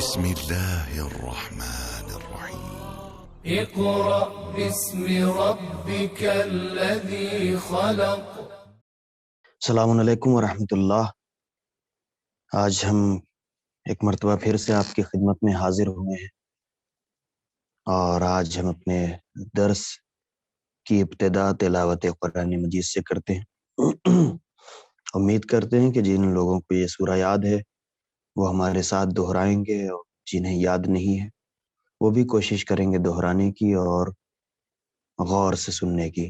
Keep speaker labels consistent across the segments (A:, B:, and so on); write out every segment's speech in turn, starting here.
A: بسم الله الرحمن الرحيم
B: اقرأ باسم ربك الذي خلق.
C: السلام علیکم ورحمۃ اللہ۔ آج ہم ایک مرتبہ پھر سے آپ کی خدمت میں حاضر ہوئے ہیں، اور آج ہم اپنے درس کی ابتدا تلاوت قرآن مجید سے کرتے ہیں۔ امید کرتے ہیں کہ جن لوگوں کو یہ سورہ یاد ہے وہ ہمارے ساتھ دہرائیں گے، اور جنہیں یاد نہیں ہے وہ بھی کوشش کریں گے دہرانے کی اور غور سے سننے کی۔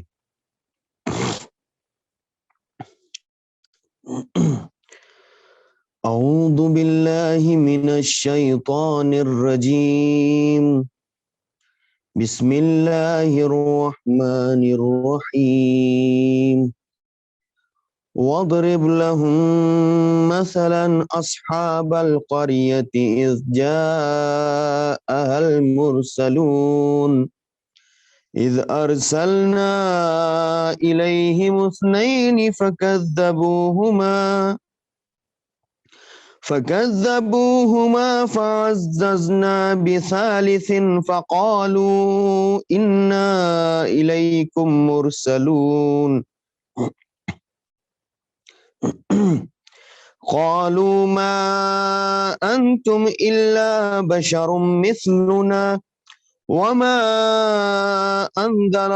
C: اعوذ باللہ من الشیطان الرجیم، بسم اللہ الرحمن الرحیم۔ واضرب لهم مثلا اصحاب القرية اذ جاءها المرسلون اذ ارسلنا اليهم اثنين فكذبوهما فعززنا بثالث فقالوا إنا إليكم مرسلون قالوا ما أنتم إلا بشر مثلنا وما أنزل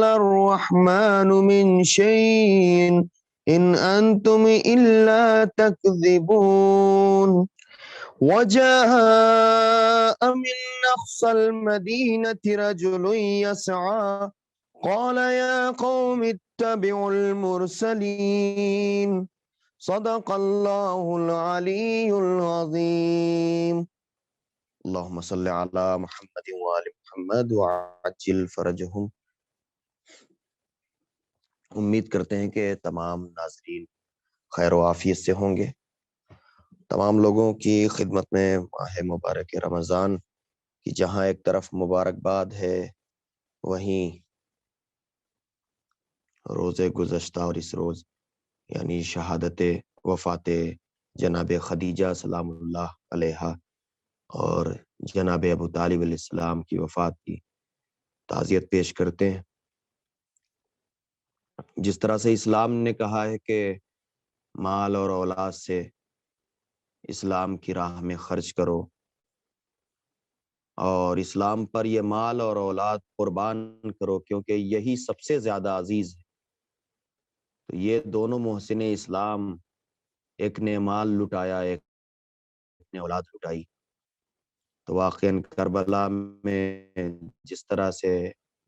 C: الرحمن من شيء إن أنتم إلا تكذبون وجاء من أقصى المدينة رجل يسعى قال يا قوم اتبعوا المرسلين صدق الله العلي العظيم۔ اللهم صل على محمد وآل محمد وعجل فرجهم۔ امید کرتے ہیں کہ تمام ناظرین خیر و عافیت سے ہوں گے۔ تمام لوگوں کی خدمت میں ماہ مبارک رمضان کی جہاں ایک طرف مبارکباد ہے، وہیں روز گزشتہ اور اس روز یعنی شہادت وفات جناب خدیجہ سلام اللہ علیہا اور جناب ابو طالب علیہ السلام کی وفات کی تعزیت پیش کرتے ہیں۔ جس طرح سے اسلام نے کہا ہے کہ مال اور اولاد سے اسلام کی راہ میں خرچ کرو، اور اسلام پر یہ مال اور اولاد قربان کرو کیونکہ یہی سب سے زیادہ عزیز ہے، تو یہ دونوں محسن اسلام، ایک نے مال لٹایا ایک نے اولاد لٹائی، تو واقعاً کربلا میں جس طرح سے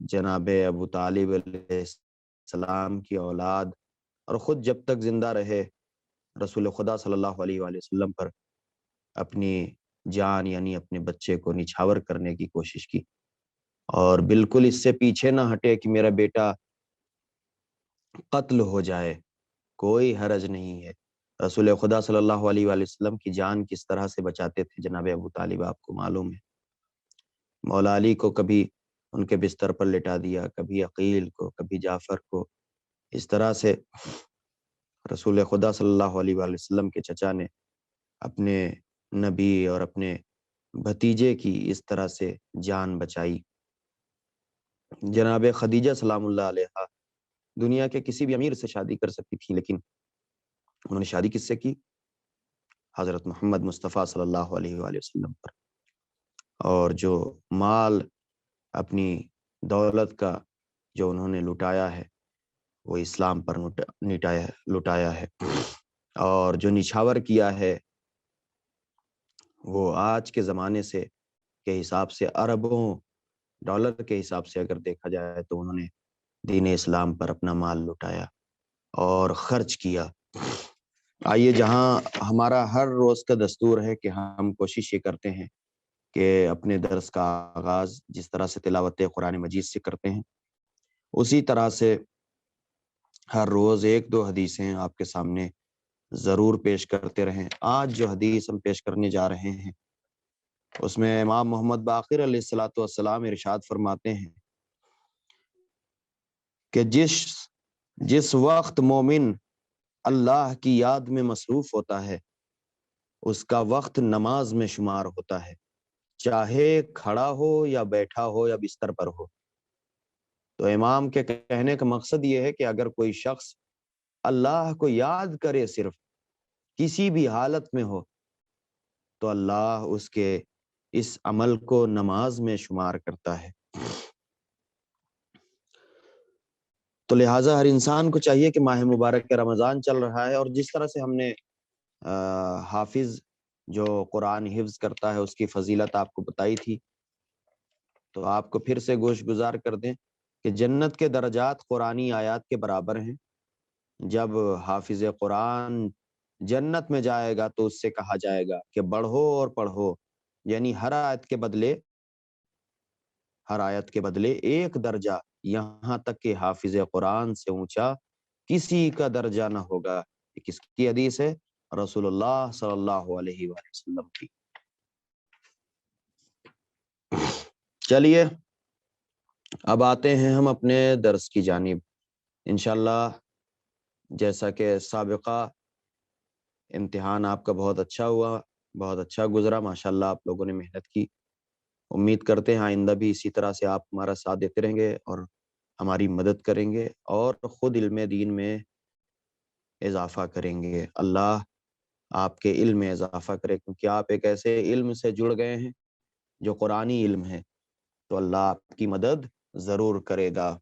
C: جناب ابو طالب علیہ السلام کی اولاد اور خود جب تک زندہ رہے رسول خدا صلی اللہ علیہ وآلہ وسلم پر اپنی جان یعنی اپنے بچے کو نچھاور کرنے کی کوشش کی، اور بالکل اس سے پیچھے نہ ہٹے کہ میرا بیٹا قتل ہو جائے، کوئی حرج نہیں ہے۔ رسول خدا صلی اللہ علیہ وآلہ وسلم کی جان کس طرح سے بچاتے تھے جناب ابو طالب آپ کو معلوم ہے۔ مولا علی کو کبھی ان کے بستر پر لٹا دیا، کبھی عقیل کو، کبھی جعفر کو، اس طرح سے رسول خدا صلی اللہ علیہ وآلہ وسلم کے چچا نے اپنے نبی اور اپنے بھتیجے کی اس طرح سے جان بچائی۔ جناب خدیجہ سلام اللہ علیہا دنیا کے کسی بھی امیر سے شادی کر سکتی تھی، لیکن انہوں نے شادی کس سے کی؟ حضرت محمد مصطفیٰ صلی اللہ علیہ وآلہ وسلم پر، اور جو مال اپنی دولت کا جو انہوں نے لٹایا ہے وہ اسلام پر لٹایا ہے، اور جو نچھاور کیا ہے وہ آج کے زمانے سے کے حساب سے اربوں ڈالر کے حساب سے اگر دیکھا جائے تو انہوں نے دین اسلام پر اپنا مال لٹایا اور خرچ کیا۔ آئیے، جہاں ہمارا ہر روز کا دستور ہے کہ ہم کوشش یہ کرتے ہیں کہ اپنے درس کا آغاز جس طرح سے تلاوت قرآن مجید سے کرتے ہیں اسی طرح سے ہر روز ایک دو حدیثیں آپ کے سامنے ضرور پیش کرتے رہیں۔ آج جو حدیث ہم پیش کرنے جا رہے ہیں اس میں امام محمد باقر علیہ السلام ارشاد فرماتے ہیں کہ جس وقت مومن اللہ کی یاد میں مصروف ہوتا ہے اس کا وقت نماز میں شمار ہوتا ہے، چاہے کھڑا ہو یا بیٹھا ہو یا بستر پر ہو۔ تو امام کے کہنے کا مقصد یہ ہے کہ اگر کوئی شخص اللہ کو یاد کرے صرف کسی بھی حالت میں ہو تو اللہ اس کے اس عمل کو نماز میں شمار کرتا ہے۔ تو لہٰذا ہر انسان کو چاہیے کہ ماہ مبارک کے رمضان چل رہا ہے، اور جس طرح سے ہم نے حافظ جو قرآن حفظ کرتا ہے اس کی فضیلت آپ کو بتائی تھی، تو آپ کو پھر سے گوش گزار کر دیں کہ جنت کے درجات قرآنی آیات کے برابر ہیں۔ جب حافظ قرآن جنت میں جائے گا تو اس سے کہا جائے گا کہ بڑھو اور پڑھو، یعنی ہر آیت کے بدلے ایک درجہ، یہاں تک کہ حافظ قرآن سے اونچا کسی کا درجہ نہ ہوگا۔ یہ کس کی حدیث ہے؟ رسول اللہ صلی اللہ علیہ وآلہ وسلم کی۔ چلیے اب آتے ہیں ہم اپنے درس کی جانب۔ انشاءاللہ جیسا کہ سابقہ امتحان آپ کا بہت اچھا ہوا، بہت اچھا گزرا، ماشاءاللہ آپ لوگوں نے محنت کی۔ امید کرتے ہیں آئندہ بھی اسی طرح سے آپ ہمارا ساتھ دیتے رہیں گے اور ہماری مدد کریں گے اور خود علم دین میں اضافہ کریں گے۔ اللہ آپ کے علم میں اضافہ کرے، کیونکہ آپ ایک ایسے علم سے جڑ گئے ہیں جو قرآنی علم ہے، تو اللہ آپ کی مدد ضرور کرے گا۔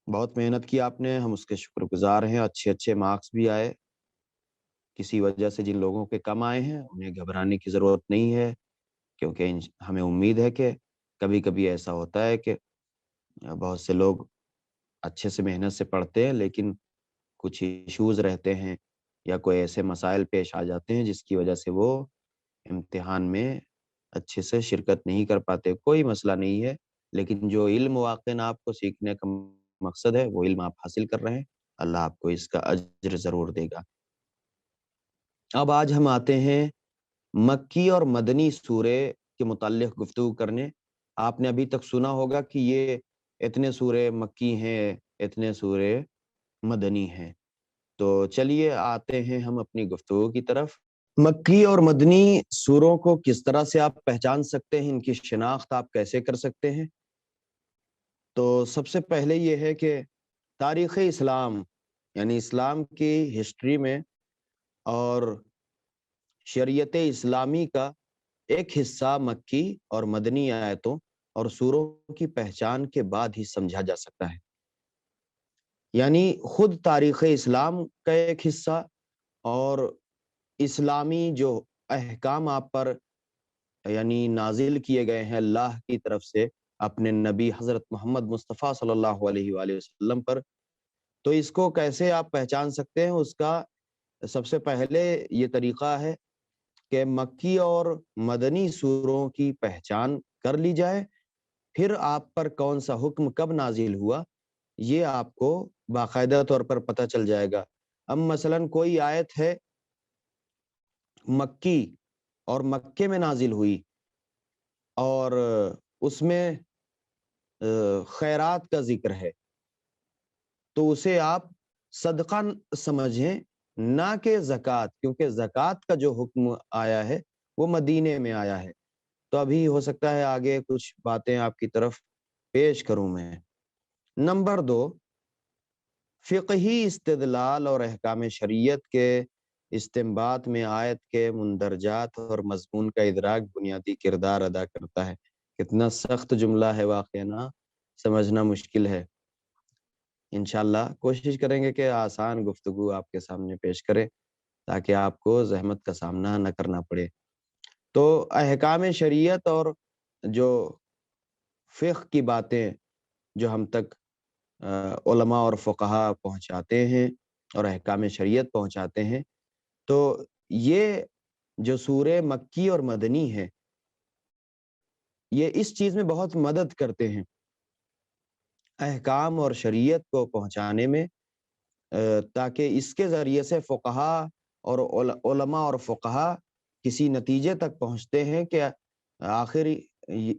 C: بہت محنت کی آپ نے، ہم اس کے شکر گزار ہیں۔ اچھے مارکس بھی آئے۔ کسی وجہ سے جن لوگوں کے کم آئے ہیں انہیں گھبرانے کی ضرورت نہیں ہے، کیونکہ ہمیں امید ہے کہ کبھی کبھی ایسا ہوتا ہے کہ بہت سے لوگ اچھے سے محنت سے پڑھتے ہیں لیکن کچھ ایشوز رہتے ہیں یا کوئی ایسے مسائل پیش آ جاتے ہیں جس کی وجہ سے وہ امتحان میں اچھے سے شرکت نہیں کر پاتے۔ کوئی مسئلہ نہیں ہے، لیکن جو علم واقعاً آپ کو سیکھنے کا مقصد ہے وہ علم آپ حاصل کر رہے ہیں، اللہ آپ کو اس کا اجر ضرور دے گا۔ اب آج ہم آتے ہیں مکی اور مدنی سورے کے متعلق گفتگو کرنے۔ آپ نے ابھی تک سنا ہوگا کہ یہ اتنے سورے مکی ہیں، اتنے سورے مدنی ہیں۔ تو چلیے آتے ہیں ہم اپنی گفتگو کی طرف۔ مکی اور مدنی سوروں کو کس طرح سے آپ پہچان سکتے ہیں، ان کی شناخت آپ کیسے کر سکتے ہیں؟ تو سب سے پہلے یہ ہے کہ تاریخ اسلام یعنی اسلام کی ہسٹری میں اور شریعت اسلامی کا ایک حصہ مکی اور مدنی آیتوں اور سوروں کی پہچان کے بعد ہی سمجھا جا سکتا ہے۔ یعنی خود تاریخ اسلام کا ایک حصہ اور اسلامی جو احکام آپ پر یعنی نازل کیے گئے ہیں اللہ کی طرف سے اپنے نبی حضرت محمد مصطفیٰ صلی اللہ علیہ وآلہ وسلم پر، تو اس کو کیسے آپ پہچان سکتے ہیں؟ اس کا سب سے پہلے یہ طریقہ ہے کہ مکی اور مدنی سوروں کی پہچان کر لی جائے، پھر آپ پر کون سا حکم کب نازل ہوا یہ آپ کو باقاعدہ طور پر پتہ چل جائے گا۔ اب مثلا کوئی آیت ہے مکی اور مکے میں نازل ہوئی اور اس میں خیرات کا ذکر ہے، تو اسے آپ صدقہ سمجھیں نہ کہ زکوٰۃ، کیونکہ زکوٰۃ کا جو حکم آیا ہے وہ مدینے میں آیا ہے۔ تو ابھی ہو سکتا ہے آگے کچھ باتیں آپ کی طرف پیش کروں میں۔ نمبر 2، فقہی استدلال اور احکام شریعت کے استنباط میں آیت کے مندرجات اور مضمون کا ادراک بنیادی کردار ادا کرتا ہے۔ کتنا سخت جملہ ہے واقعہ نا، سمجھنا مشکل ہے۔ انشاءاللہ کوشش کریں گے کہ آسان گفتگو آپ کے سامنے پیش کریں تاکہ آپ کو زحمت کا سامنا نہ کرنا پڑے۔ تو احکام شریعت اور جو فقہ کی باتیں جو ہم تک علماء اور فقہا پہنچاتے ہیں اور احکام شریعت پہنچاتے ہیں، تو یہ جو سورہ مکی اور مدنی ہے یہ اس چیز میں بہت مدد کرتے ہیں احکام اور شریعت کو پہنچانے میں، تاکہ اس کے ذریعے سے فقہا اور علماء اور فقہا کسی نتیجے تک پہنچتے ہیں کہ آخر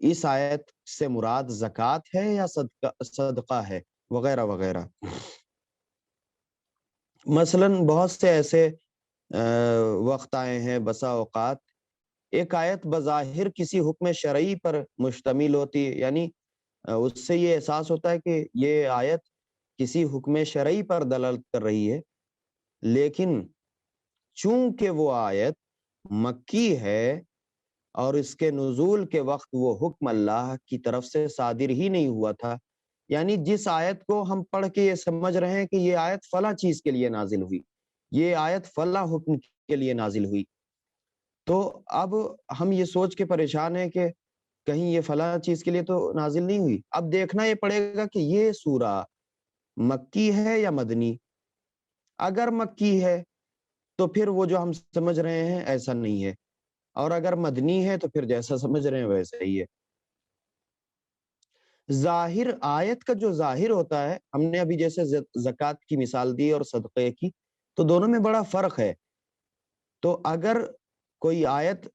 C: اس آیت سے مراد زکوٰۃ ہے یا صدقہ ہے وغیرہ وغیرہ۔ مثلاً بہت سے ایسے وقت آئے ہیں، بسا اوقات ایک آیت بظاہر کسی حکم شرعی پر مشتمل ہوتی ہے، یعنی اس سے یہ احساس ہوتا ہے کہ یہ آیت کسی حکم شرعی پر دلالت کر رہی ہے، لیکن چونکہ وہ آیت مکی ہے اور اس کے نزول کے وقت وہ حکم اللہ کی طرف سے صادر ہی نہیں ہوا تھا، یعنی جس آیت کو ہم پڑھ کے یہ سمجھ رہے ہیں کہ یہ آیت فلاں چیز کے لیے نازل ہوئی، یہ آیت فلاں حکم کے لیے نازل ہوئی، تو اب ہم یہ سوچ کے پریشان ہیں کہ کہیں یہ فلاں چیز کے لیے تو نازل نہیں ہوئی۔ اب دیکھنا یہ پڑے گا کہ یہ سورہ مکی ہے یا مدنی۔ اگر مکی ہے تو پھر وہ جو ہم سمجھ رہے ہیں ایسا نہیں ہے، اور اگر مدنی ہے تو پھر جیسا سمجھ رہے ہیں ویسا ہی ہے۔ ظاہر آیت کا جو ظاہر ہوتا ہے، ہم نے ابھی جیسے زکوٰۃ کی مثال دی اور صدقے کی، تو دونوں میں بڑا فرق ہے۔ تو اگر کوئی آیت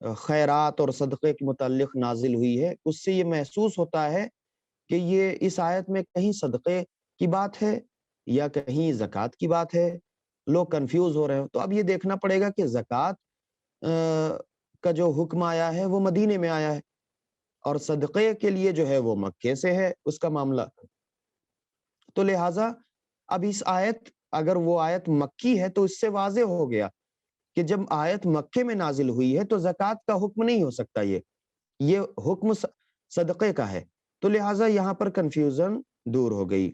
C: خیرات اور صدقے کے متعلق نازل ہوئی ہے، اس سے یہ محسوس ہوتا ہے کہ یہ اس آیت میں کہیں صدقے کی بات ہے یا کہیں زکوٰۃ کی بات ہے، لوگ کنفیوز ہو رہے ہیں، تو اب یہ دیکھنا پڑے گا کہ زکوٰۃ کا جو حکم آیا ہے وہ مدینے میں آیا ہے، اور صدقے کے لیے جو ہے وہ مکے سے ہے اس کا معاملہ۔ تو لہٰذا اب اس آیت، اگر وہ آیت مکی ہے تو اس سے واضح ہو گیا کہ جب آیت مکے میں نازل ہوئی ہے تو زکوٰۃ کا حکم نہیں ہو سکتا، یہ حکم صدقے کا ہے، تو لہٰذا یہاں پر کنفیوژن دور ہو گئی۔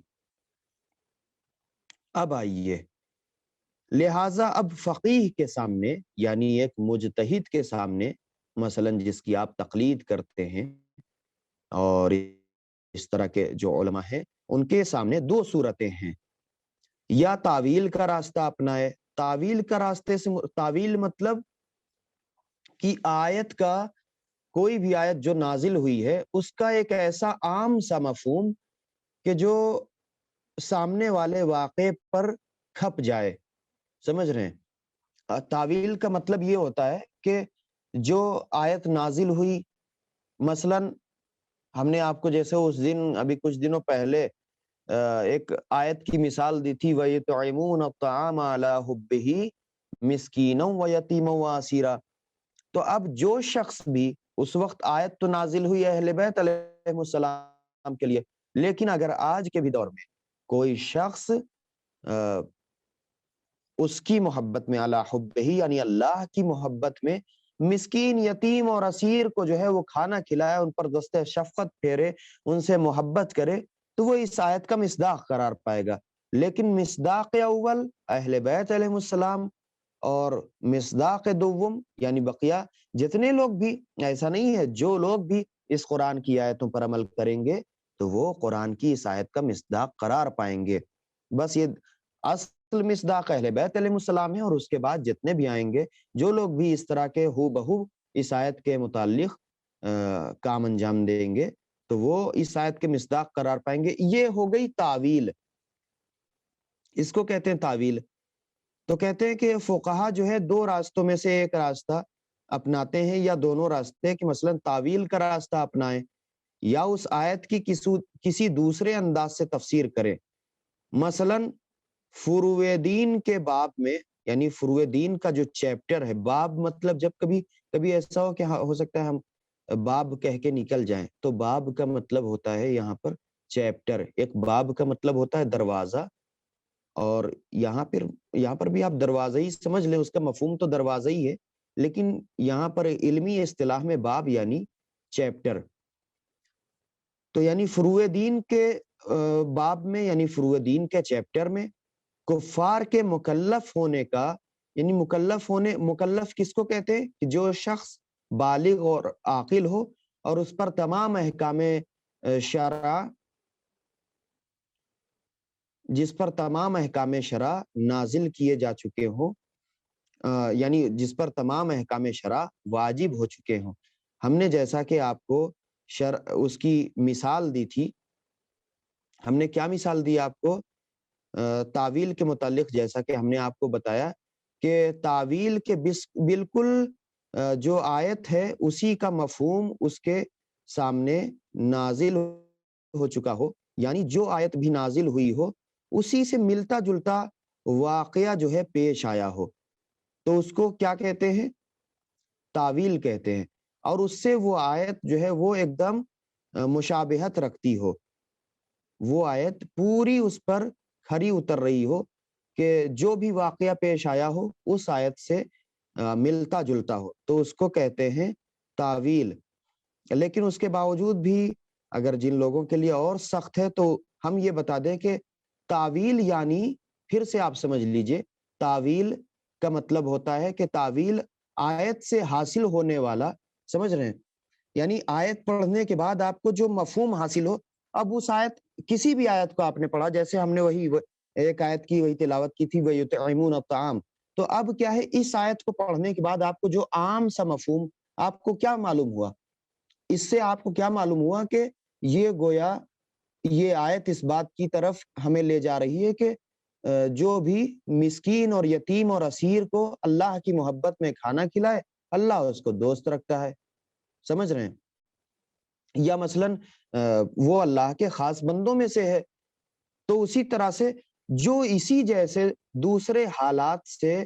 C: اب آئیے، لہٰذا اب فقیہ کے سامنے، یعنی ایک مجتہد کے سامنے، مثلاً جس کی آپ تقلید کرتے ہیں اور اس طرح کے جو علماء ہیں، ان کے سامنے دو صورتیں ہیں، یا تعویل کا راستہ اپنائے۔ تعویل کا راستے سے تعویل مطلب کہ آیت کا، کوئی بھی آیت جو نازل ہوئی ہے اس کا ایک ایسا عام سا مفہوم کہ جو سامنے والے واقعے پر کھپ جائے، سمجھ رہے ہیں؟ تعویل کا مطلب یہ ہوتا ہے کہ جو آیت نازل ہوئی، مثلاً ہم نے آپ کو جیسے اس دن ابھی کچھ دنوں پہلے ایک آیت کی مثال دی تھی، وَيُطْعِمُونَ الطَّعَامَ عَلَىٰ حُبِّهِ مِسْكِينًا وَيَتِيمًا وَأَسِيرًا۔ تو اب جو شخص بھی، اس وقت آیت تو نازل ہوئی اہل بیت علیہ السلام کے لیے، لیکن اگر آج کے بھی دور میں کوئی شخص اس کی محبت میں، علی حبہ یعنی اللہ کی محبت میں، مسکین، یتیم اور اسیر کو جو ہے وہ کھانا کھلائے، ان پر دست شفقت پھیرے، ان سے محبت کرے، تو وہ اس آیت کا مصداق قرار پائے گا۔ لیکن مصداق اول اہل بیت علیہ السلام، اور مصداق دوم یعنی بقیہ جتنے لوگ بھی، ایسا نہیں ہے، جو لوگ بھی اس قرآن کی آیتوں پر عمل کریں گے تو وہ قرآن کی اس آیت کا مصداق قرار پائیں گے۔ بس یہ اصل مصداق اہل بیت علیہ السلام ہے، اور اس کے بعد جتنے بھی آئیں گے، جو لوگ بھی اس طرح کے ہو بہو اس آیت کے متعلق کام انجام دیں گے تو وہ اس آیت کے مصداق قرار پائیں گے۔ یہ ہو گئی تعویل، اس کو کہتے ہیں تعویل۔ تو کہتے ہیں کہ فقہا جو ہے دو راستوں میں سے ایک راستہ اپناتے ہیں، یا دونوں راستے، کہ مثلا تعویل کا راستہ اپنائیں یا اس آیت کی کسی دوسرے انداز سے تفسیر کریں۔ مثلا فروع دین کے باب میں، یعنی فروع دین کا جو چیپٹر ہے، باب مطلب جب کبھی ایسا ہو کہ ہو سکتا ہے ہم باب کہہ کے نکل جائیں، تو باب کا مطلب ہوتا ہے یہاں پر چیپٹر، ایک باب کا مطلب ہوتا ہے دروازہ، اور یہاں پر بھی آپ دروازہ ہی سمجھ لیں، اس کا مفہوم تو دروازہ ہی ہے، لیکن یہاں پر علمی اصطلاح میں باب یعنی چیپٹر۔ تو یعنی فروع دین کے باب میں، یعنی فروع دین کے چیپٹر میں کفار کے مکلف ہونے کا، یعنی مکلف کس کو کہتے ہیں؟ کہ جو شخص بالغ اور عاقل ہو اور اس پر تمام احکام شرع، جس پر تمام احکام شرع نازل کیے جا چکے ہوں، یعنی جس پر تمام احکام شرع واجب ہو چکے ہوں۔ ہم نے جیسا کہ آپ کو اس کی مثال دی تھی، ہم نے کیا مثال دی آپ کو تعویل کے متعلق؟ جیسا کہ ہم نے آپ کو بتایا کہ تعویل کے بالکل جو آیت ہے اسی کا مفہوم اس کے سامنے نازل ہو چکا ہو، یعنی جو آیت بھی نازل ہوئی ہو اسی سے ملتا جلتا واقعہ جو ہے پیش آیا ہو تو اس کو کیا کہتے ہیں؟ تعویل کہتے ہیں، اور اس سے وہ آیت جو ہے وہ ایک دم مشابہت رکھتی ہو، وہ آیت پوری اس پر کھری اتر رہی ہو کہ جو بھی واقعہ پیش آیا ہو اس آیت سے ملتا جلتا ہو، تو اس کو کہتے ہیں تعویل۔ لیکن اس کے باوجود بھی اگر جن لوگوں کے لیے اور سخت ہے تو ہم یہ بتا دیں کہ تعویل یعنی، پھر سے آپ سمجھ لیجئے، تعویل کا مطلب ہوتا ہے کہ تعویل آیت سے حاصل ہونے والا، سمجھ رہے ہیں؟ یعنی آیت پڑھنے کے بعد آپ کو جو مفہوم حاصل ہو، اب اس آیت، کسی بھی آیت کو آپ نے پڑھا، جیسے ہم نے وہی ایک آیت کی وہی تلاوت کی تھی وَيُطْعِمُونَ الطَّعَامَ، تو اب کیا ہے، اس آیت کو پڑھنے کے بعد آپ کو جو عام سا مفہوم آپ کو کیا معلوم ہوا، اس سے آپ کو کیا معلوم ہوا کہ یہ گویا یہ آیت اس بات کی طرف ہمیں لے جا رہی ہے کہ جو بھی مسکین اور یتیم اور اسیر کو اللہ کی محبت میں کھانا کھلائے، اللہ اس کو دوست رکھتا ہے، سمجھ رہے ہیں؟ یا مثلا وہ اللہ کے خاص بندوں میں سے ہے، تو اسی طرح سے جو اسی جیسے دوسرے حالات سے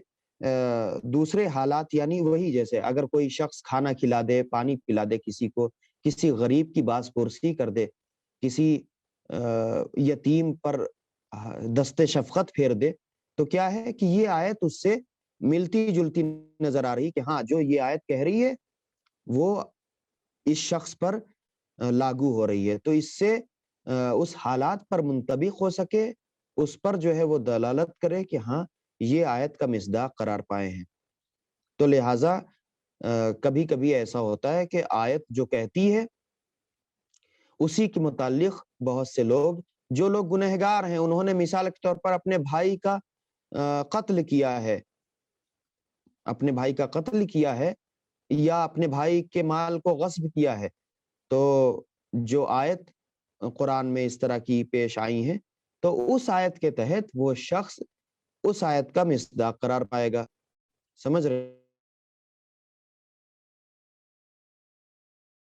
C: دوسرے حالات، یعنی وہی جیسے اگر کوئی شخص کھانا کھلا دے، پانی پلا دے کسی کو، کسی غریب کی باس پرسی کر دے، کسی یتیم پر دست شفقت پھیر دے، تو کیا ہے کہ یہ آیت اس سے ملتی جلتی نظر آ رہی کہ ہاں جو یہ آیت کہہ رہی ہے وہ اس شخص پر لاگو ہو رہی ہے، تو اس سے اس حالات پر منطبق ہو سکے، اس پر جو ہے وہ دلالت کرے کہ ہاں یہ آیت کا مصداق قرار پائے ہیں۔ تو لہٰذا کبھی کبھی ایسا ہوتا ہے کہ آیت جو کہتی ہے اسی کے متعلق بہت سے لوگ، جو لوگ گنہگار ہیں، انہوں نے مثال کے طور پر اپنے بھائی کا قتل کیا ہے، اپنے بھائی کا قتل کیا ہے یا اپنے بھائی کے مال کو غصب کیا ہے، تو جو آیت قرآن میں اس طرح کی پیش آئی ہیں تو اس آیت کے تحت وہ شخص اس آیت کا مصداق قرار پائے گا، سمجھ رہے؟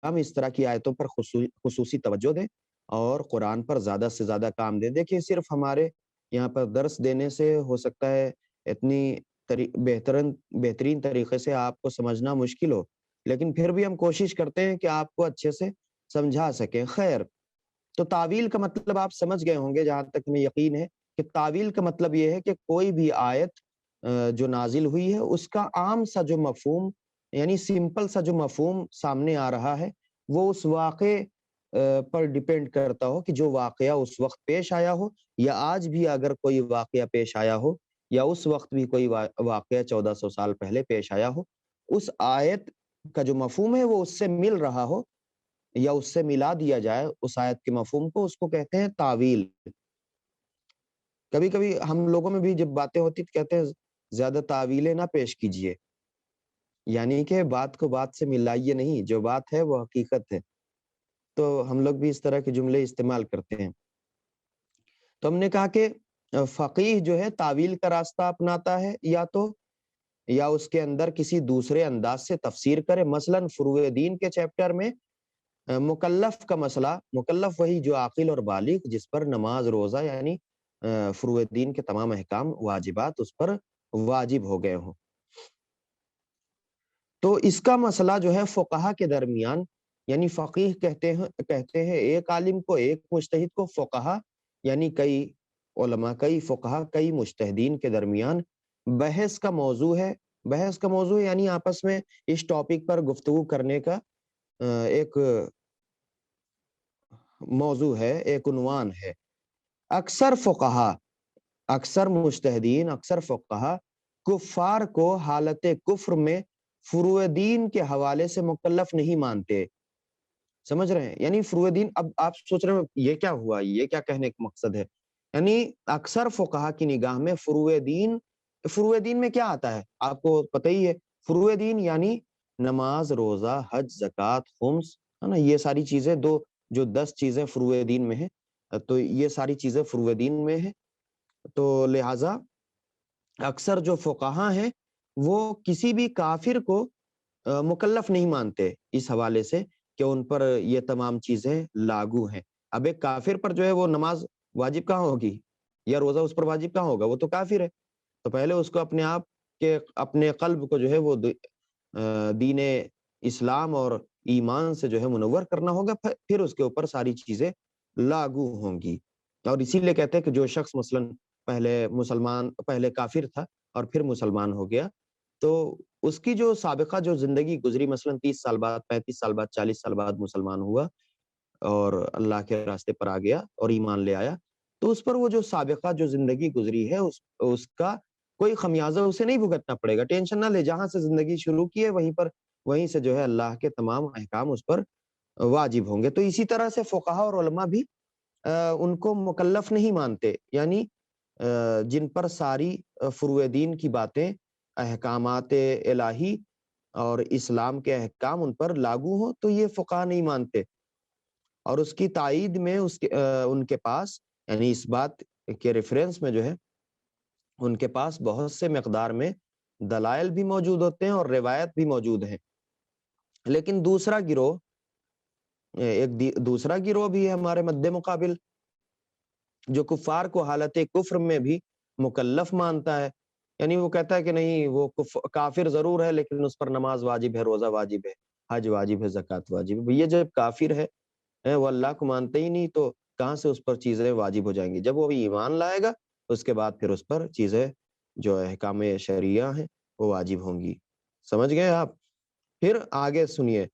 C: ہم اس طرح کی آیتوں پر خصوصی توجہ دیں اور قرآن پر زیادہ سے زیادہ کام دیں۔ دیکھیں صرف ہمارے یہاں پر درس دینے سے ہو سکتا ہے اتنی بہترین طریقے سے آپ کو سمجھنا مشکل ہو، لیکن پھر بھی ہم کوشش کرتے ہیں کہ آپ کو اچھے سے سمجھا سکیں۔ خیر، تو تعویل کا مطلب آپ سمجھ گئے ہوں گے، جہاں تک ہمیں یقین ہے کہ تعویل کا مطلب یہ ہے کہ کوئی بھی آیت جو نازل ہوئی ہے اس کا عام سا جو مفہوم، یعنی سمپل سا جو مفہوم سامنے آ رہا ہے، وہ اس واقعے پر ڈیپینڈ کرتا ہو کہ جو واقعہ اس وقت پیش آیا ہو، یا آج بھی اگر کوئی واقعہ پیش آیا ہو، یا اس وقت بھی کوئی واقعہ 1400 سال پہلے پیش آیا ہو، اس آیت کا جو مفہوم ہے وہ اس سے مل رہا ہو یا اس سے ملا دیا جائے اس آیت کے مفہوم کو، اس کو کہتے ہیں تعویل۔ کبھی کبھی ہم لوگوں میں بھی جب باتیں ہوتی تو کہتے ہیں زیادہ تعویلیں نہ پیش کیجئے، یعنی کہ بات کو بات سے ملائیے نہیں، جو بات ہے وہ حقیقت ہے، تو ہم لوگ بھی اس طرح کے جملے استعمال کرتے ہیں۔ تو ہم نے کہا کہ فقیہ جو ہے تعویل کا راستہ اپناتا ہے، یا اس کے اندر کسی دوسرے انداز سے تفسیر کرے۔ مثلا فروع دین کے چیپٹر میں مکلف کا مسئلہ، مکلف وہی جو عاقل اور بالغ، جس پر نماز روزہ یعنی فروع دین کے تمام احکام واجبات اس پر واجب ہو گئے ہوں، تو اس کا مسئلہ جو ہے فقہا کے درمیان، یعنی فقیہ کہتے ہیں ایک عالم کو، ایک مجتہد کو، فقہا یعنی کئی علماء، کئی فقہا، کئی مجتہدین کے درمیان بحث کا موضوع ہے۔ بحث کا موضوع یعنی آپس میں اس ٹاپک پر گفتگو کرنے کا ایک موضوع ہے، ایک عنوان ہے۔ اکثر فقہا، اکثر مجتہدین، اکثر فقہا کفار کو حالت کفر میں فروع دین کے حوالے سے مکلف نہیں مانتے، سمجھ رہے ہیں؟ یعنی فروع دین، اب آپ سوچ رہے ہیں یہ کیا ہوا، یہ کیا کہنے کا مقصد ہے؟ یعنی اکثر فقہا کی نگاہ میں فروع دین میں کیا آتا ہے آپ کو پتہ ہی ہے۔ فروع دین یعنی نماز، روزہ، حج، زکوٰۃ، خمس، ہے نا، یہ ساری چیزیں، جو 10 چیزیں فروع دین میں ہیں، تو یہ ساری چیزیں فروع دین میں ہیں۔ تو لہٰذا اکثر جو فقہا ہیں وہ کسی بھی کافر کو مکلف نہیں مانتے اس حوالے سے کہ ان پر یہ تمام چیزیں لاگو ہیں۔ اب ایک کافر پر جو ہے وہ نماز واجب کہاں ہوگی، یا روزہ اس پر واجب کہاں ہوگا، وہ تو کافر ہے۔ تو پہلے اس کو اپنے آپ کے اپنے قلب کو جو ہے وہ دین اسلام اور ایمان سے جو ہے منور کرنا ہوگا، پھر اس کے اوپر ساری چیزیں لاگو ہوں گی۔ اور اسی لیے کہتے ہیں کہ جو شخص مثلاً پہلے کافر تھا اور پھر مسلمان ہو گیا، تو اس کی جو سابقہ جو زندگی گزری، مثلاً 30 سال بعد، 35 سال بعد، 40 سال بعد مسلمان ہوا اور اللہ کے راستے پر آ گیا اور ایمان لے آیا، تو اس پر وہ جو سابقہ جو زندگی گزری ہے اس کا کوئی خمیازہ اسے نہیں بھگتنا پڑے گا، ٹینشن نہ لے، جہاں سے زندگی شروع کی ہے وہیں سے جو ہے اللہ کے تمام احکام اس پر واجب ہوں گے۔ تو اسی طرح سے فقہاء اور علماء بھی ان کو مکلف نہیں مانتے، یعنی جن پر ساری فروع دین کی باتیں، احکامات الہی اور اسلام کے احکام ان پر لاگو ہوں، تو یہ فقہاء نہیں مانتے۔ اور اس کی تائید میں ان کے پاس، یعنی اس بات کے ریفرنس میں جو ہے ان کے پاس بہت سے مقدار میں دلائل بھی موجود ہوتے ہیں اور روایت بھی موجود ہیں۔ لیکن دوسرا گروہ بھی ہے ہمارے مد مقابل، جو کفار کو حالت کفر میں بھی مکلف مانتا ہے، یعنی وہ کہتا ہے کہ نہیں، وہ کافر ضرور ہے لیکن اس پر نماز واجب ہے، روزہ واجب ہے، حج واجب ہے، زکوٰۃ واجب ہے۔ یہ جب کافر ہے، وہ اللہ کو مانتے ہی نہیں، تو کہاں سے اس پر چیزیں واجب ہو جائیں گی؟ جب وہ ایمان لائے گا اس کے بعد پھر اس پر چیزیں جو احکام شرعیہ ہیں وہ واجب ہوں گی۔ سمجھ گئے آپ؟ پھر آگے سنیے،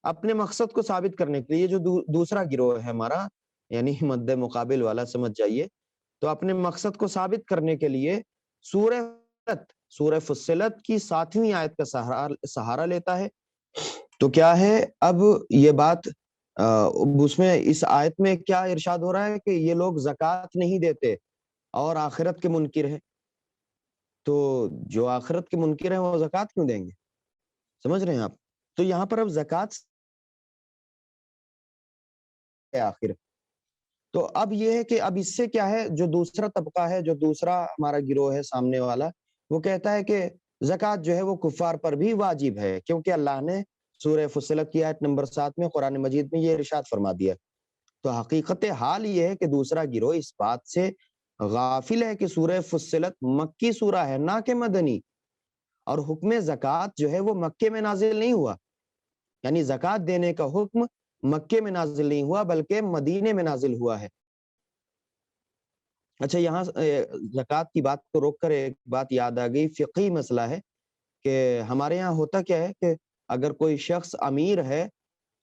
C: اپنے مقصد کو ثابت کرنے کے لیے جو دوسرا گروہ ہے ہمارا، یعنی مد مقابل والا، سمجھ جائیے، تو اپنے مقصد کو ثابت کرنے کے لیے سورہ فصلت کی 7ویں آیت کا سہارا لیتا ہے۔ تو کیا ہے اب یہ بات، اس میں اس آیت میں کیا ارشاد ہو رہا ہے کہ یہ لوگ زکوٰۃ نہیں دیتے اور آخرت کے منکر ہیں، تو جو آخرت کے منکر ہیں وہ زکوٰۃ کیوں دیں گے؟ سمجھ رہے ہیں آپ؟ تو یہاں پر اب زکوٰۃ آخر، تو اب یہ ہے کہ اب اس سے کیا ہے، جو دوسرا طبقہ ہے، جو دوسرا ہمارا گروہ ہے سامنے والا، وہ کہتا ہے کہ زکوٰۃ جو ہے وہ کفار پر بھی واجب ہے، کیونکہ اللہ نے سورہ فصلت کی آیت نمبر 7 میں قرآن مجید میں یہ ارشاد فرما دیا۔ تو حقیقت حال یہ ہے کہ دوسرا گروہ اس بات سے غافل ہے کہ سورہ فصلت مکی سورہ ہے، نہ کہ مدنی، اور حکم زکوٰۃ جو ہے وہ مکے میں نازل نہیں ہوا، یعنی زکوٰۃ دینے کا حکم مکے میں نازل نہیں ہوا بلکہ مدینے میں نازل ہوا ہے۔ اچھا، یہاں زکوٰۃ کی بات کو روک کر ایک بات یاد آ گئی، فقہی مسئلہ ہے کہ ہمارے یہاں ہوتا کیا ہے کہ اگر کوئی شخص امیر ہے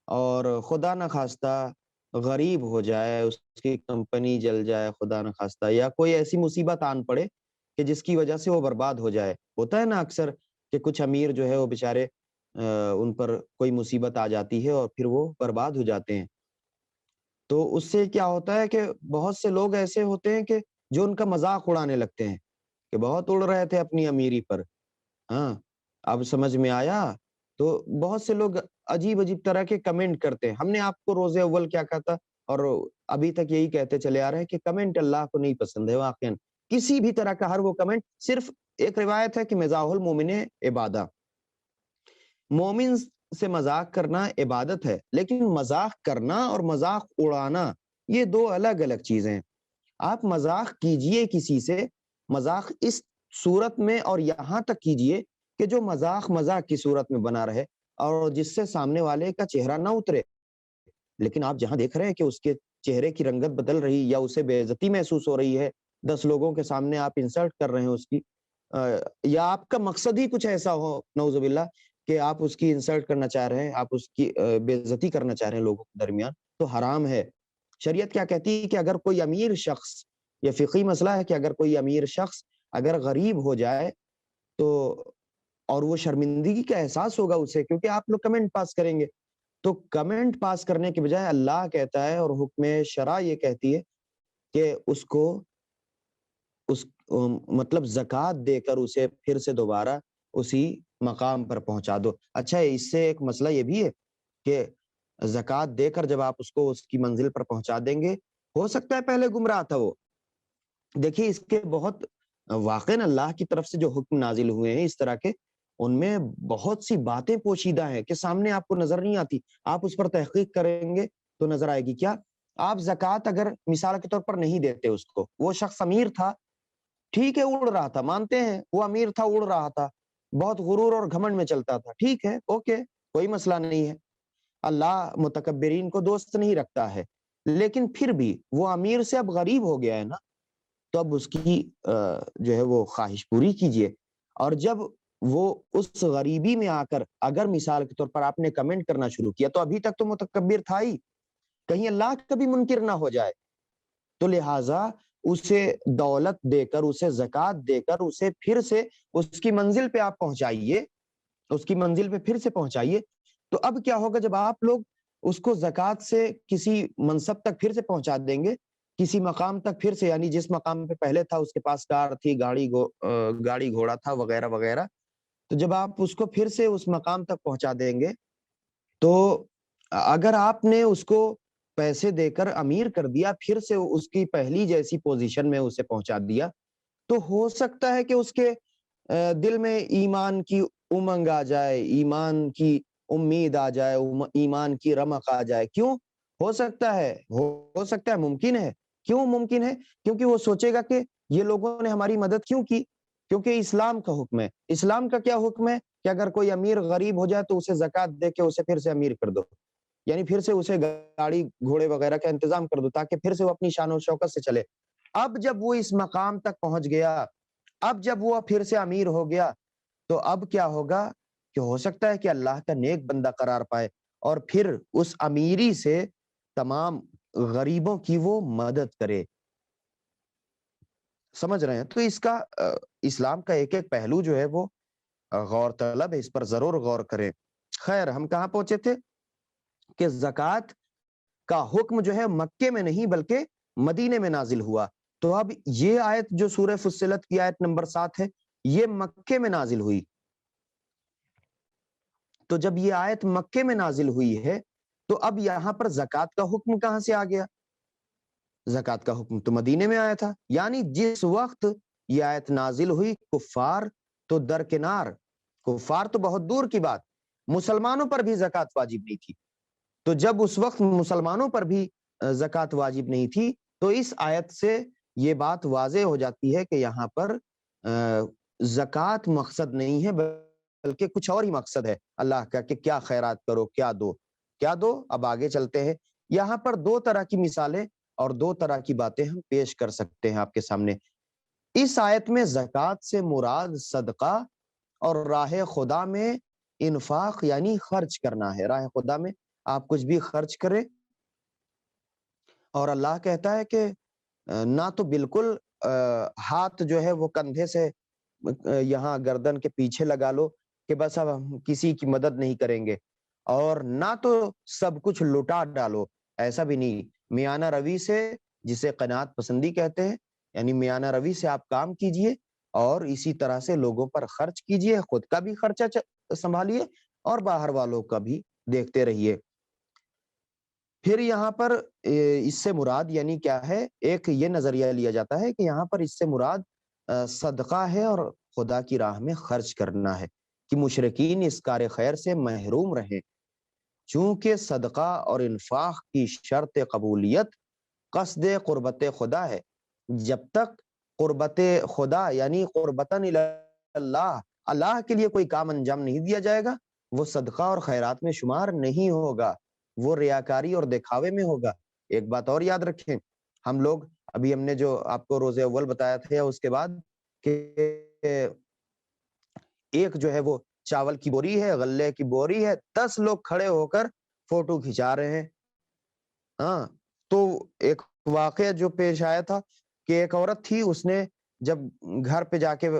C: اور خدا نخواستہ غریب ہو جائے، اس کی کمپنی جل جائے خدا نخواستہ، یا کوئی ایسی مصیبت آن پڑے کہ جس کی وجہ سے وہ برباد ہو جائے، ہوتا ہے نا اکثر کہ کچھ امیر جو ہے وہ بیچارے ان پر کوئی مصیبت آ جاتی ہے اور پھر وہ برباد ہو جاتے ہیں۔ تو اس سے کیا ہوتا ہے کہ بہت سے لوگ ایسے ہوتے ہیں کہ جو ان کا مذاق اڑانے لگتے ہیں کہ بہت اڑ رہے تھے اپنی امیری پر، ہاں اب سمجھ میں آیا۔ تو بہت سے لوگ عجیب عجیب طرح کے کمنٹ کرتے ہیں۔ ہم نے آپ کو روز اول کیا کہا، اور ابھی تک یہی کہتے چلے آ رہے ہیں کہ کمنٹ اللہ کو نہیں پسند ہے۔ واقعا کسی بھی طرح کا ہر وہ کمنٹ، صرف ایک روایت ہے کہ مزاح المومن عبادہ، مومن سے مذاق کرنا عبادت ہے، لیکن مذاق کرنا اور مذاق اڑانا یہ دو الگ الگ چیزیں ہیں۔ آپ مذاق کیجئے کسی سے، مذاق اس صورت میں اور یہاں تک کیجئے کہ جو مذاق کی صورت میں بنا رہے اور جس سے سامنے والے کا چہرہ نہ اترے، لیکن آپ جہاں دیکھ رہے ہیں کہ اس کے چہرے کی رنگت بدل رہی یا اسے بے عزتی محسوس ہو رہی ہے، 10 لوگوں کے سامنے آپ انسلٹ کر رہے ہیں اس کی، یا آپ کا مقصد ہی کچھ ایسا ہو نعوذ باللہ کہ آپ اس کی انسلٹ کرنا چاہ رہے ہیں، آپ اس کی بے عزتی کرنا چاہ رہے ہیں لوگوں کے درمیان، تو حرام ہے۔ شریعت کیا کہتی ہے کہ اگر کوئی امیر شخص، یہ فقہی مسئلہ ہے کہ اگر کوئی امیر شخص اگر غریب ہو جائے تو، اور وہ شرمندگی کا احساس ہوگا اسے، کیونکہ آپ لوگ کمنٹ پاس کریں گے، تو کمنٹ پاس کرنے کے بجائے اللہ کہتا ہے اور حکم شرع یہ کہتی ہے کہ اس کو مطلب زکوٰۃ دے کر اسے پھر سے دوبارہ اسی مقام پر پہنچا دو۔ اچھا، اس سے ایک مسئلہ یہ بھی ہے کہ زکوٰۃ دے کر جب آپ اس کو اس کی منزل پر پہنچا دیں گے، ہو سکتا ہے پہلے گمراہ تھا وہ، دیکھیے اس کے بہت واقعاً اللہ کی طرف سے جو حکم نازل ہوئے ہیں اس طرح کے، ان میں بہت سی باتیں پوشیدہ ہیں کہ سامنے آپ کو نظر نہیں آتی، آپ اس پر تحقیق کریں گے تو نظر آئے گی۔ کیا آپ زکوٰۃ اگر مثال کے طور پر نہیں دیتے اس کو، وہ شخص امیر تھا ٹھیک ہے اڑ رہا تھا، مانتے ہیں وہ امیر تھا، اڑ رہا تھا، بہت غرور اور گھمنڈ میں چلتا تھا، ٹھیک ہے اوکے، کوئی مسئلہ نہیں ہے، اللہ متکبرین کو دوست نہیں رکھتا ہے، لیکن پھر بھی وہ امیر سے اب غریب ہو گیا ہے نا، تو اب اس کی جو ہے وہ خواہش پوری کیجئے۔ اور جب وہ اس غریبی میں آ کر اگر مثال کے طور پر آپ نے کمنٹ کرنا شروع کیا، تو ابھی تک تو متکبر تھا ہی، کہیں اللہ کا بھی منکر نہ ہو جائے، تو لہٰذا اسے دولت دے کر، اسے زکوٰۃ دے کر، اسے پھر سے اس کی منزل پہ آپ پہنچائیے، اس کی منزل پہ پھر سے پہنچائیے۔ تو اب کیا ہوگا جب آپ لوگ اس کو زکوٰۃ سے کسی منصب تک پھر سے پہنچا دیں گے، کسی مقام تک پھر سے، یعنی جس مقام پہ پہلے تھا اس کے پاس کار تھی، گاڑی گھوڑا تھا وغیرہ وغیرہ، تو جب آپ اس کو پھر سے اس مقام تک پہنچا دیں گے، تو اگر آپ نے اس کو پیسے دے کر امیر کر دیا، پھر سے اس کی پہلی جیسی پوزیشن میں اسے پہنچا دیا، تو ہو سکتا ہے کہ اس کے دل میں ایمان کی امنگ آ جائے، ایمان کی امید آ جائے، ایمان کی رمق آ جائے۔ کیوں ہو سکتا ہے؟ ہو سکتا ہے، ممکن ہے۔ کیوں ممکن ہے؟ کیونکہ وہ سوچے گا کہ یہ لوگوں نے ہماری مدد کیوں کی؟ کیونکہ اسلام کا حکم ہے۔ اسلام کا کیا حکم ہے کہ اگر کوئی امیر غریب ہو جائے تو اسے زکوٰۃ دے کے اسے پھر سے امیر کر دو، یعنی پھر سے اسے گاڑی گھوڑے وغیرہ کا انتظام کر دو، تاکہ پھر سے وہ اپنی شان و شوکت سے چلے۔ اب جب وہ اس مقام تک پہنچ گیا، اب جب وہ پھر سے امیر ہو گیا، تو اب کیا ہوگا کہ ہو سکتا ہے کہ اللہ کا نیک بندہ قرار پائے اور پھر اس امیری سے تمام غریبوں کی وہ مدد کرے۔ سمجھ رہے ہیں؟ تو اس کا اسلام کا ایک ایک پہلو جو ہے وہ غور طلب ہے، اس پر ضرور غور کریں۔ خیر، ہم کہاں پہنچے تھے کہ زکوٰۃ کا حکم جو ہے مکے میں نہیں بلکہ مدینے میں نازل ہوا۔ تو اب یہ آیت جو سورہ فصلت کی آیت نمبر 7 ہے، یہ مکے میں نازل ہوئی۔ تو جب یہ آیت مکے میں نازل ہوئی ہے، تو اب یہاں پر زکوٰۃ کا حکم کہاں سے آ گیا؟ زکوٰۃ کا حکم تو مدینے میں آیا تھا، یعنی جس وقت یہ آیت نازل ہوئی، کفار تو درکنار، کفار تو بہت دور کی بات، مسلمانوں پر بھی زکوٰۃ واجب نہیں تھی۔ تو جب اس وقت مسلمانوں پر بھی زکوٰۃ واجب نہیں تھی، تو اس آیت سے یہ بات واضح ہو جاتی ہے کہ یہاں پر زکوٰۃ مقصد نہیں ہے، بلکہ کچھ اور ہی مقصد ہے اللہ کا، کہ کیا خیرات کرو، کیا دو، کیا دو۔ اب آگے چلتے ہیں، یہاں پر دو طرح کی مثالیں اور دو طرح کی باتیں ہم پیش کر سکتے ہیں آپ کے سامنے۔ اس آیت میں زکوٰۃ سے مراد صدقہ اور راہ خدا میں انفاق یعنی خرچ کرنا ہے۔ راہ خدا میں آپ کچھ بھی خرچ کریں، اور اللہ کہتا ہے کہ نہ تو بالکل ہاتھ جو ہے وہ کندھے سے یہاں گردن کے پیچھے لگا لو کہ بس اب ہم کسی کی مدد نہیں کریں گے، اور نہ تو سب کچھ لٹا ڈالو، ایسا بھی نہیں۔ میانہ روی سے، جسے قناعت پسندی کہتے ہیں، یعنی میانہ روی سے آپ کام کیجئے اور اسی طرح سے لوگوں پر خرچ کیجئے، خود کا بھی خرچہ سنبھالیے اور باہر والوں کا بھی دیکھتے رہیے۔ پھر یہاں پر اس سے مراد یعنی کیا ہے؟ ایک یہ نظریہ لیا جاتا ہے کہ یہاں پر اس سے مراد صدقہ ہے اور خدا کی راہ میں خرچ کرنا ہے، کہ مشرکین اس کار خیر سے محروم رہیں، چونکہ صدقہ اور انفاق کی شرط قبولیت قصد قربت خدا ہے۔ جب تک قربت خدا یعنی قربتاً اللہ، اللہ کے لیے کوئی کام انجام نہیں دیا جائے گا، وہ صدقہ اور خیرات میں شمار نہیں ہوگا، وہ ریاکاری اور دکھاوے میں ہوگا۔ ایک بات اور یاد رکھیں، ہم لوگ ابھی ہم نے جو آپ کو روزہ اول بتایا تھا، یا اس کے بعد، کہ ایک جو ہے وہ چاول کی بوری ہے، غلے کی بوری ہے، 10 لوگ کھڑے ہو کر فوٹو کھچا رہے ہیں۔ ہاں، تو ایک واقعہ جو پیش آیا تھا کہ ایک عورت تھی، اس نے جب گھر پہ جا کے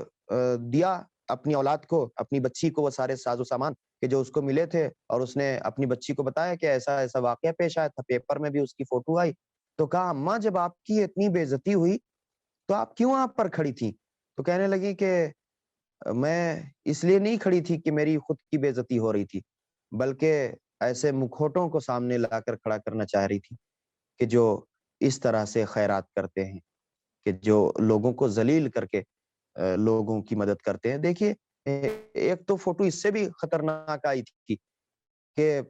C: دیا اپنی اولاد کو، اپنی بچی کو، وہ سارے ساز و سامان کہ جو اس کو ملے تھے، اور اس نے اپنی بچی کو بتایا کہ ایسا ایسا واقعہ پیش آیا تھا، پیپر میں بھی اس کی فوٹو آئی، تو کہا اماں جب آپ کی اتنی بے عزتی ہوئی تو آپ کیوں آپ پر کھڑی تھی؟ تو کہنے لگی کہ میں اس لیے نہیں کھڑی تھی کہ میری خود کی بے عزتی ہو رہی تھی، بلکہ ایسے مکھوٹوں کو سامنے لا کر کھڑا کرنا چاہ رہی تھی کہ جو اس طرح سے خیرات کرتے ہیں، کہ جو لوگوں کو ذلیل کر کے لوگوں کی مدد کرتے ہیں۔ دیکھیے، ایک تو فوٹو اس سے بھی خطرناک آئی تھی کہ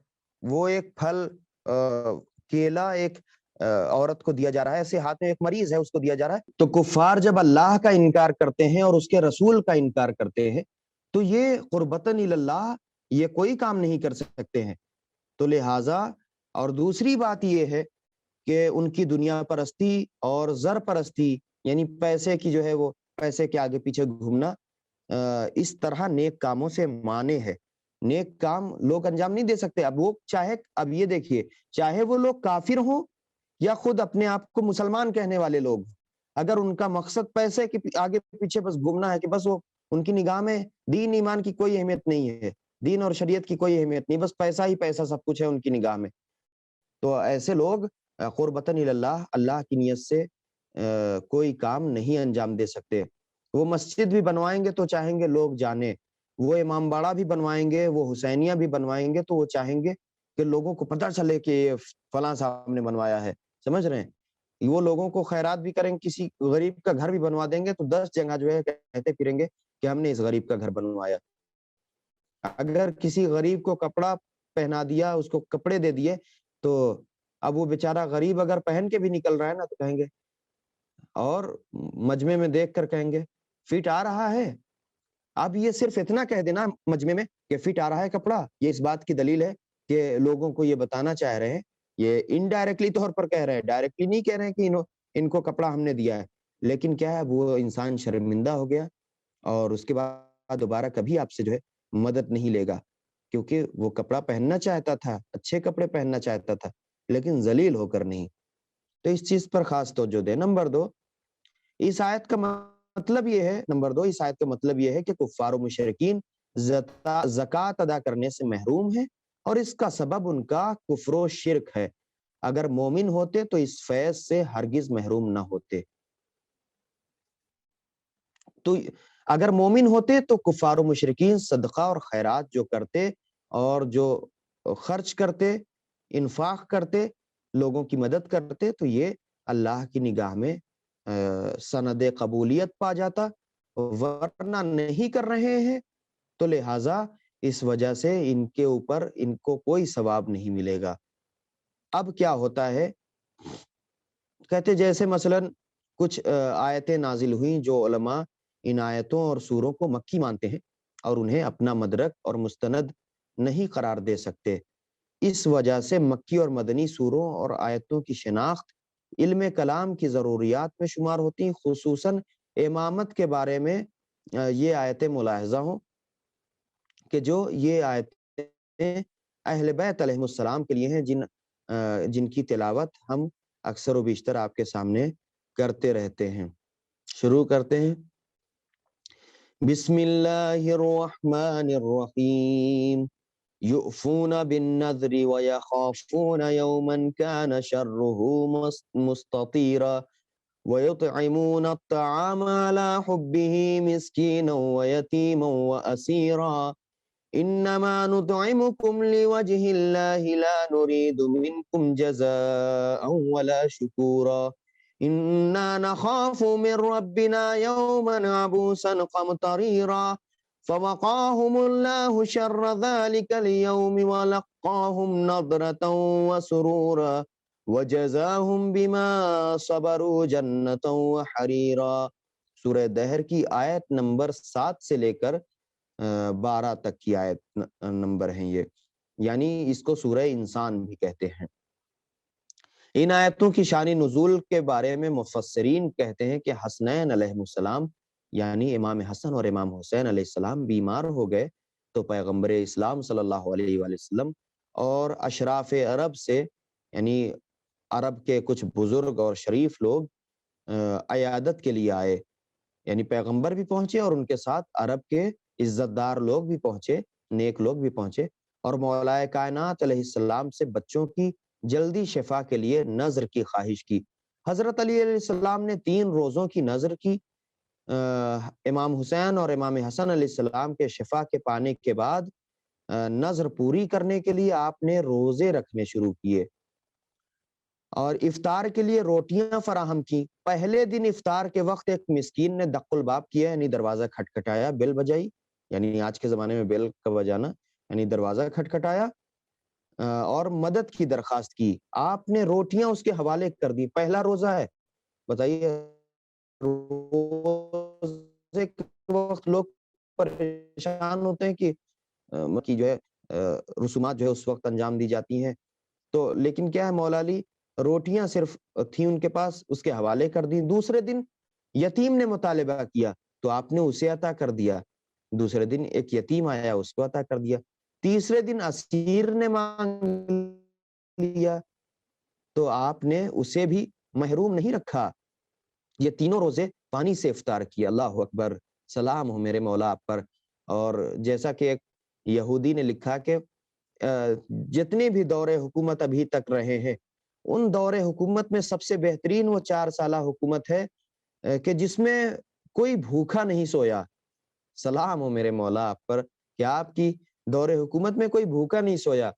C: وہ ایک پھل، کیلا، ایک عورت کو دیا جا رہا ہے، ایسے ہاتھ میں ایک مریض ہے اس کو دیا جا رہا ہے. تو کفار جب اللہ کا انکار کرتے ہیں اور اس کے رسول کا انکار کرتے ہیں تو یہ قربتاً اللہ یہ کوئی کام نہیں کر سکتے ہیں. تو لہٰذا اور دوسری بات یہ ہے کہ ان کی دنیا پرستی اور زر پرستی یعنی پیسے کی جو ہے وہ پیسے کے آگے پیچھے گھومنا اس طرح نیک کاموں سے مانے ہے. نیک کام لوگ انجام نہیں دے سکتے. اب وہ چاہے اب یہ دیکھیے چاہے وہ لوگ کافر ہوں یا خود اپنے آپ کو مسلمان کہنے والے لوگ، اگر ان کا مقصد پیسے کے آگے پیچھے بس گھومنا ہے کہ بس وہ ان کی نگاہ میں دین ایمان کی کوئی اہمیت نہیں ہے، دین اور شریعت کی کوئی اہمیت نہیں، بس پیسہ ہی پیسہ سب کچھ ہے ان کی نگاہ میں، تو ایسے لوگ قربتاً اللہ اللہ کی نیت سے کوئی کام نہیں انجام دے سکتے. وہ مسجد بھی بنوائیں گے تو چاہیں گے لوگ جانے، وہ امام باڑہ بھی بنوائیں گے، وہ حسینیہ بھی بنوائیں گے تو وہ چاہیں گے کہ لوگوں کو پتہ چلے کہ یہ فلاں صاحب نے بنوایا ہے. سمجھ رہے ہیں؟ وہ لوگوں کو خیرات بھی کریں، کسی غریب کا گھر بھی بنوا دیں گے تو 10 جگہ جو ہے کہتے پھریں گے کہ ہم نے اس غریب کا گھر بنوایا. اگر کسی غریب کو کپڑا پہنا دیا، اس کو کپڑے دے دیے، تو اب وہ بیچارہ غریب اگر پہن کے بھی نکل رہا ہے نا تو کہیں گے، اور مجمع میں دیکھ کر کہیں گے فٹ آ رہا ہے. اب یہ صرف اتنا کہہ دینا مجمع میں کہ فٹ آ رہا ہے کپڑا، یہ اس بات کی دلیل ہے کہ لوگوں کو یہ بتانا چاہ رہے ہیں، یہ انڈائریکٹلی طور پر کہہ رہے ہیں، ڈائریکٹلی نہیں کہہ رہے ہیں کہ ان کو کپڑا ہم نے دیا ہے، لیکن کیا ہے وہ انسان شرمندہ ہو گیا اور اس کے بعد دوبارہ کبھی آپ سے جو ہے مدد نہیں لے گا، کیونکہ وہ کپڑا پہننا چاہتا تھا، اچھے کپڑے پہننا چاہتا تھا، لیکن ذلیل ہو کر نہیں. تو اس چیز پر خاص توجہ دیں. نمبر 2، اس آیت کا مطلب یہ ہے، اس آیت کا مطلب یہ ہے کہ کفار و مشرکین زکوٰۃ ادا کرنے سے محروم ہیں اور اس کا سبب ان کا کفر و شرک ہے. اگر مومن ہوتے تو اس فیض سے ہرگز محروم نہ ہوتے. تو اگر مومن ہوتے تو کفار و مشرکین صدقہ اور خیرات جو کرتے اور جو خرچ کرتے، انفاق کرتے، لوگوں کی مدد کرتے، تو یہ اللہ کی نگاہ میں سند قبولیت پا جاتا، ورنہ نہیں کر رہے ہیں تو لہٰذا اس وجہ سے ان کے اوپر ان کو کوئی ثواب نہیں ملے گا. اب کیا ہوتا ہے، کہتے جیسے مثلا کچھ آیتیں نازل ہوئیں جو علماء ان آیتوں اور سوروں کو مکی مانتے ہیں اور انہیں اپنا مدرک اور مستند نہیں قرار دے سکتے. اس وجہ سے مکی اور مدنی سوروں اور آیتوں کی شناخت علم کلام کی ضروریات میں شمار ہوتی ہیں، خصوصاً امامت کے بارے میں یہ آیتیں ملاحظہ ہوں کہ جو یہ آیتیں اہل بیت علیہ السلام کے لیے ہیں، جن کی تلاوت ہم اکثر و بیشتر آپ کے سامنے کرتے رہتے ہیں. شروع کرتے ہیں. بسم اللہ الرحمن الرحیم. یؤفون بالنذر ویخافون یوما کان شرہ مستطیرا ویطعمون الطعام على حبه مسکینا ویتیما واسیرا انما نطعمکم لوجه اللہ لا نرید منکم جزاء ولا شکورا انا نخاف من ربنا یوما عبوسا قمطریرا فوقاهم اللہ شر ذلك اليوم ولقاهم نضرة وسرورا وجزاهم بما صبروا جنة وحریرا. سورہ دہر کی آیت نمبر 7 سے لے کر 12 تک کی آیت نمبر ہیں یہ، یعنی اس کو سورہ انسان بھی کہتے ہیں. ان آیتوں کی شان نزول کے بارے میں مفسرین کہتے ہیں کہ حسنین علیہ السلام یعنی امام حسن اور امام حسین علیہ السلام بیمار ہو گئے تو پیغمبر اسلام صلی اللہ علیہ وآلہ وسلم اور اشراف عرب سے یعنی عرب کے کچھ بزرگ اور شریف لوگ عیادت کے لیے آئے، یعنی پیغمبر بھی پہنچے اور ان کے ساتھ عرب کے عزت دار لوگ بھی پہنچے، نیک لوگ بھی پہنچے اور مولا کائنات علیہ السلام سے بچوں کی جلدی شفا کے لیے نذر کی خواہش کی. حضرت علی علیہ السلام نے 3 روزوں کی نذر کی. امام حسین اور امام حسن علیہ السلام کے شفا کے پانے کے بعد نذر پوری کرنے کے لیے آپ نے روزے رکھنے شروع کیے اور افطار کے لیے روٹیاں فراہم کی. پہلے دن افطار کے وقت ایک مسکین نے دق الباب کیا یعنی دروازہ کھٹکھٹایا، بیل بجائی، یعنی آج کے زمانے میں بیل کا بجانا، یعنی دروازہ کھٹکھٹایا اور مدد کی درخواست کی، آپ نے روٹیاں اس کے حوالے کر دی. پہلا روزہ ہے، بتائیے روزے کے وقت لوگ پریشان ہوتے ہیں کہ کی جو ہے رسومات جو ہے اس وقت انجام دی جاتی ہیں. تو لیکن کیا ہے، مولا علی روٹیاں صرف تھیں ان کے پاس، اس کے حوالے کر دی. دوسرے دن یتیم نے مطالبہ کیا تو آپ نے اسے عطا کر دیا. دوسرے دن ایک یتیم آیا، اس کو عطا کر دیا. تیسرے دن اسیر نے مانگ لیا تو آپ نے اسے بھی محروم نہیں رکھا. یہ تینوں روزے پانی سے افطار کیا. اللہ اکبر، سلام ہو میرے مولا آپ پر. اور جیسا کہ ایک یہودی نے لکھا کہ جتنے بھی دور حکومت ابھی تک رہے ہیں، ان دور حکومت میں سب سے بہترین وہ 4 سالہ حکومت ہے کہ جس میں کوئی بھوکا نہیں سویا. سلام ہو میرے مولا آپ پر کہ آپ کی دور حکومت میں کوئی بھوکا نہیں سویا.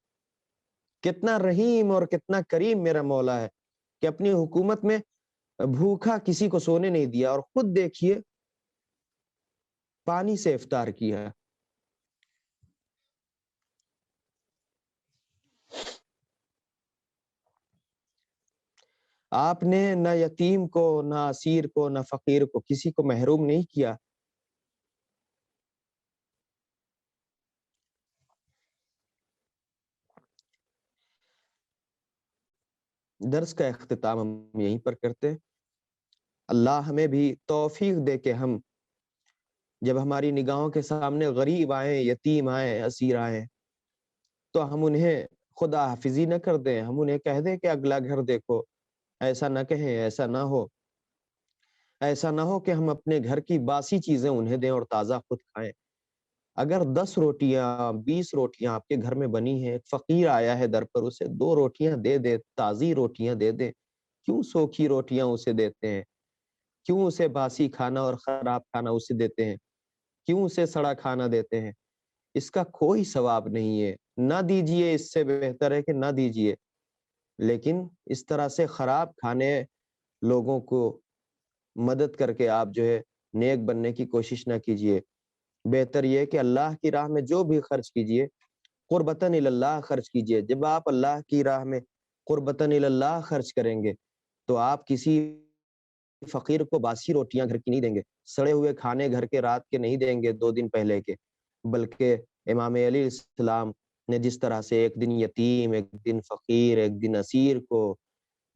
C: کتنا رحیم اور کتنا کریم میرا مولا ہے کہ اپنی حکومت میں بھوکا کسی کو سونے نہیں دیا. اور خود دیکھیے پانی سے افطار کیا. آپ نے نہ یتیم کو، نہ اسیر کو، نہ فقیر کو، کسی کو محروم نہیں کیا. درس کا اختتام ہم یہیں پر کرتے ہیں. اللہ ہمیں بھی توفیق دے کہ ہم جب ہماری نگاہوں کے سامنے غریب آئیں، یتیم آئیں، اسیر آئیں تو ہم انہیں خدا حافظی نہ کر دیں. ہم انہیں کہہ دیں کہ اگلا گھر دیکھو. ایسا نہ کہیں، ایسا نہ ہو. ایسا نہ ہو کہ ہم اپنے گھر کی باسی چیزیں انہیں دیں اور تازہ خود کھائیں. اگر 10 روٹیاں 20 روٹیاں آپ کے گھر میں بنی ہیں، ایک فقیر آیا ہے در پر، اسے 2 روٹیاں دے دے، تازی روٹیاں دے دیں. کیوں سوکھی روٹیاں اسے دیتے ہیں؟ کیوں اسے باسی کھانا اور خراب کھانا اسے دیتے ہیں؟ کیوں اسے سڑا کھانا دیتے ہیں؟ اس کا کوئی ثواب نہیں ہے. نہ دیجئے، اس سے بہتر ہے کہ نہ دیجئے. لیکن اس طرح سے خراب کھانے لوگوں کو مدد کر کے آپ جو ہے نیک بننے کی کوشش نہ کیجئے. بہتر یہ کہ اللہ کی راہ میں جو بھی خرچ کیجئے قربتاً اللہ خرچ کیجئے. جب آپ اللہ کی راہ میں قربتاً اللہ خرچ کریں گے تو آپ کسی فقیر کو باسی روٹیاں گھر کی نہیں دیں گے، سڑے ہوئے کھانے گھر کے رات کے نہیں دیں گے 2 دن پہلے کے. بلکہ امام علی علیہ السلام نے جس طرح سے ایک دن یتیم، ایک دن فقیر، ایک دن اسیر کو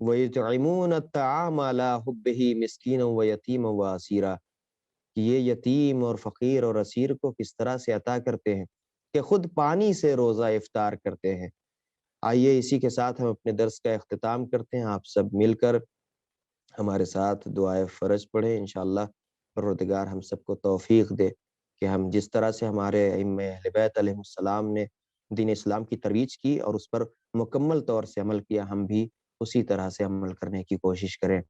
C: وَيُطْعِمُونَ الطَّعَامَ عَلَىٰ حُبِّهِ مِسْكِينًا وَيَتِيمًا وَأَسِيرًا، یہ یتیم اور فقیر اور اسیر کو کس طرح سے عطا کرتے ہیں کہ خود پانی سے روزہ افطار کرتے ہیں. آئیے اسی کے ساتھ ہم اپنے درس کا اختتام کرتے ہیں. آپ سب مل کر ہمارے ساتھ دعائے فرض پڑھیں. انشاءاللہ پروردگار ہم سب کو توفیق دے کہ ہم جس طرح سے ہمارے ائمہ اہل بیت علیہ السلام نے دین اسلام کی ترویج کی اور اس پر مکمل طور سے عمل کیا، ہم بھی اسی طرح سے عمل کرنے کی کوشش کریں.